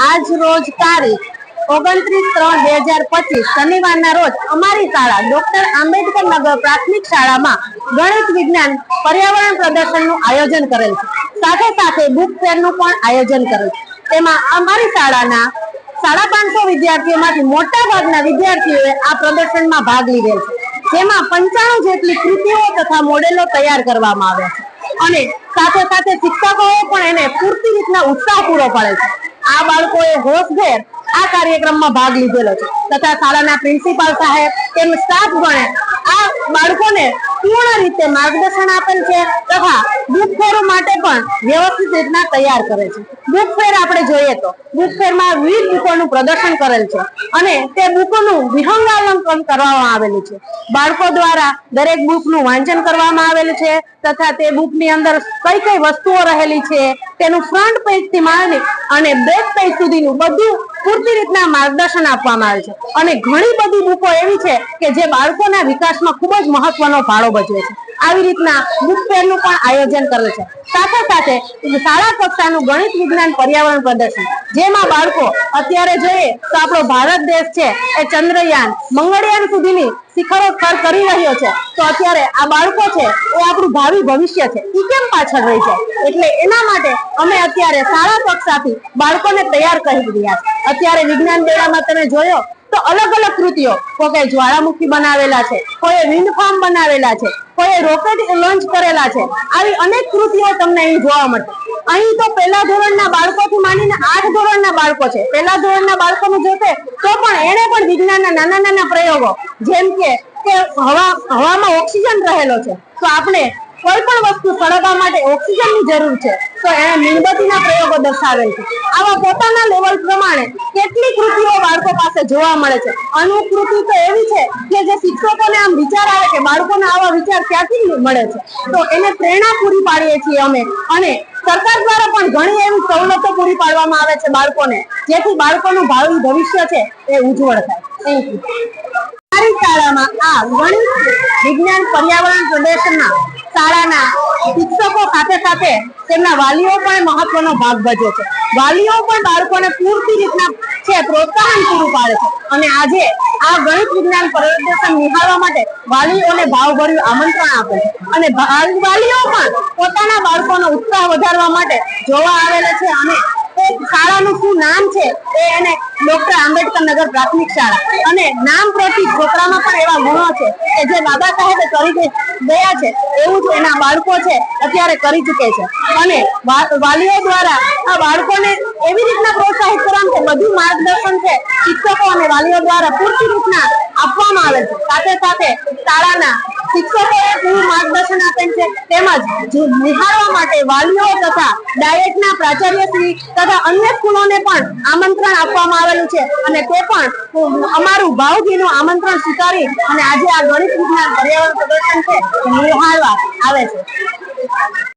આજ રોજ તારીખ 29/3/2025 શનિવારના રોજ અમારી શાળા ડોક્ટર આંબેડકર નગર પ્રાથમિક શાળામાં ગણિત વિજ્ઞાન પર્યાવરણ પ્રદર્શનનું આયોજન કરેલ છે। સાથે સાથે બુક ફેરનું પણ આયોજન કરેલ છે। તેમાં અમારી શાળાના 550 વિદ્યાર્થીઓમાંથી મોટા ભાગના વિદ્યાર્થીઓએ આ પ્રદર્શનમાં ભાગ લીધેલ છે, જેમાં 95 જેટલી કૃતિઓ તથા મોડેલો તૈયાર કરવામાં આવ્યા છે અને સાથે સાથે શિક્ષકોએ પણ એને પૂરતી રીતના ઉત્સાહ પૂરો પાડે છે। આ બાળકોએ હોશભેર આ કાર્યક્રમમાં ભાગ લીધેલો છે તથા શાળાના પ્રિન્સિપાલ સાહેબ તેમજ સ્ટાફ ગણે આ બાળકોને પૂર્ણ રીતે માર્ગદર્શન આપેલ છે તથા બુક ફેર માટે પણ વ્યવસ્થિત રીતના તૈયાર કરે છે। બુક ફેર આપણે જોઈએ તો બુક ફેરમાં વિવિધ બુકોનું પ્રદર્શન કરેલ છે અને તે બુકોનું વિહંગાવલોકન કરવામાં આવેલું છે। બાળકો દ્વારા દરેક બુકનું વાંચન કરવામાં આવેલું છે તથા તે બુકની અંદર કઈ કઈ વસ્તુઓ રહેલી છે તેનું ફ્રન્ટ પેજ થી માંડી અને બેક પેજ સુધીનું બધું પૂરતી રીતના માર્ગદર્શન આપવામાં આવે છે અને ઘણી બધી બુકો એવી છે કે જે બાળકોના વિકાસમાં ખૂબ જ મહત્વનો ફાળો ભજવે છે। આવી રીતના બુક ફેરનું પણ આયોજન કરેલ છે। સાથે સાથે શાળા કક્ષાનું ગણિત વિજ્ઞાન પર્યાવરણ પ્રદર્શન, જેમાં બાળકો અત્યારે જોઈએ તો આપણો ભારત દેશ છે એ ચંદ્રયાન મંગળયાન સુધીની શિખરો સર કરી રહ્યો છે, તો અત્યારે આ બાળકો છે એ આપણું ભાવિ ભવિષ્ય છે, એ કેમ પાછળ રહી જાય? એટલે એના માટે અમે અત્યારે શાળા કક્ષાથી બાળકોને તૈયાર કરી રહ્યા છે। અત્યારે વિજ્ઞાન મેળામાં તમે જોયો તો અલગ અલગ કૃતિઓ, કોઈ જ્વાળામુખી બનાવેલા છે, કોઈ વિન્ડ ફાર્મ બનાવેલા છે, કોઈ રોકેટ લોન્ચ કરેલા છે, આવી અનેક કૃતિઓ તમને અહીં જોવા મળશે। અહીં તો પહેલા ધોરણના બાળકોથી માંડીને 8 ધોરણના બાળકો છે। પહેલા ધોરણના બાળકોનું જોશે તો પણ એને પણ વિજ્ઞાનના નાના નાના પ્રયોગો, જેમ કે હવામાં ઓક્સિજન રહેલો છે, તો આપણે કોઈ પણ વસ્તુ સળગવા માટે ઓક્સિજનની જરૂર છે, તો એને મીણબત્તીના પ્રયોગો દર્શાવેલ છે। આવા પોતાના લેવલ પ્રમાણે કેટલી કૃતિઓ બાળકો પાસે જોવા મળે છે। અમુક કૃતિ તો એવી છે કે જે શિક્ષકોને આમ વિચાર આવે કે બાળકોને આવા વિચાર ક્યાંથી મળે છે, તો એને પ્રેરણા પૂરી પાડીએ છીએ અમે અને સરકાર દ્વારા પણ ઘણી એવી સવલતો પૂરી પાડવામાં આવે છે બાળકોને, જેથી બાળકોનું ભાવિ ભવિષ્ય છે એ ઉજ્જવળ થાય। Thank you. અમારી શાળામાં આ ગણિત વિજ્ઞાન પર્યાવરણ પ્રદર્શનમાં શાળાના શિક્ષકો સાથે સાથે તેમના વાલીઓ પણ મહત્વનો ભાગ ભજવે છે। વાલીઓ પણ બાળકોને પૂરતી રીતના છે પ્રોત્સાહન પૂરું પાડે છે અને આજે આ ગણિત વિજ્ઞાન પ્રદર્શન નિહાળવા માટે વાલીઓને ભાવભર્યું આમંત્રણ આપે છે અને વાલીઓ પણ પોતાના બાળકોનો ઉત્સાહ વધારવા માટે જોવા આવેલા છે અને શાળાનું શું નામ છે એ એને ડોક્ટર આંબેડકર નગર પ્રાથમિક શાળા અને નામ પ્રતિ છોકરામાં પણ એવા ગુણો છે કે જે બાબા સાહેબે કરી ગયા છે એવું જ એના બાળકો છે અત્યારે કરી ચૂકે છે અને વાલીઓ દ્વારા આ બાળકોને એવી રીતના પ્રોત્સાહિત કરવામાં કે બધું માર્ગદર્શન છે શિક્ષકો અને વાલીઓ દ્વારા પૂરતી રીતના આપવામાં આવે છે। સાથે સાથે શાળાના શિક્ષકોએ પૂરું માર્ગદર્શન આપેલ છે, તેમજ નિહાળવા માટે વાલીઓ તથા ડાયટના પ્રાચાર્યશ્રી તથા અન્ય સ્કૂલોને પણ આમંત્રણ આપવામાં આવેલું છે અને તે પણ અમારું ભાવભીનું આમંત્રણ સ્વીકારી અને આજે આ ગણિત વિજ્ઞાન પર્યાવરણ પ્રદર્શન છે નિહાળવા આવે છે।